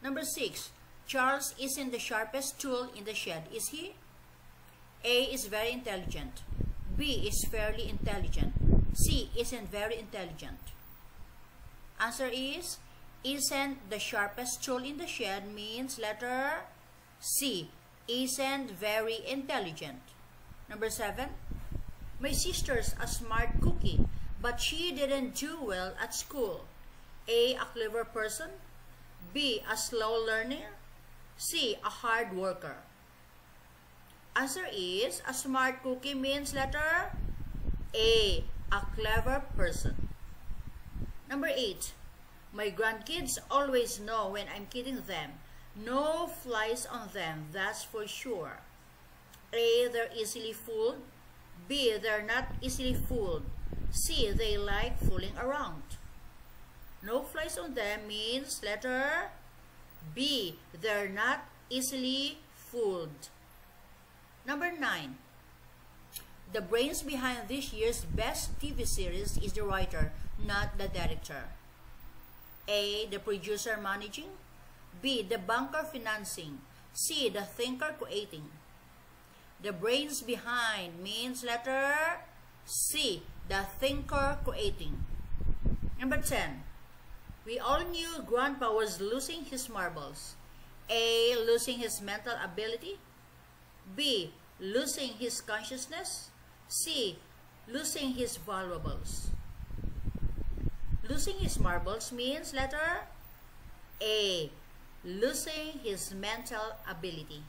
Number 6. Charles isn't the sharpest tool in the shed, is he? A is very intelligent. B is fairly intelligent. C isn't very intelligent. Answer is, isn't the sharpest tool in the shed means letter C, isn't very intelligent. Number 7. My sister's a smart cookie, but she didn't do well at school. A clever person. B, a slow learner. C, a hard worker. Answer is, a smart cookie means letter A, a clever person. Number 8. My grandkids always know when I'm kidding them. No flies on them, that's for sure. A, they're easily fooled. B, they're not easily fooled. C, they like fooling around. No flies on them means letter B, they're not easily fooled. Number 9. The brains behind this year's best TV series is the writer, not the director. A, the producer managing. B, the banker financing. C, the thinker creating. The brains behind means letter C, the thinker creating. Number 10. We all knew Grandpa was losing his marbles. A, losing his mental ability. B, losing his consciousness. C, losing his valuables. Losing his marbles means letter A, losing his mental ability.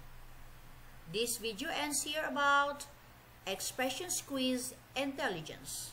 This video ends here about expressions quiz intelligence.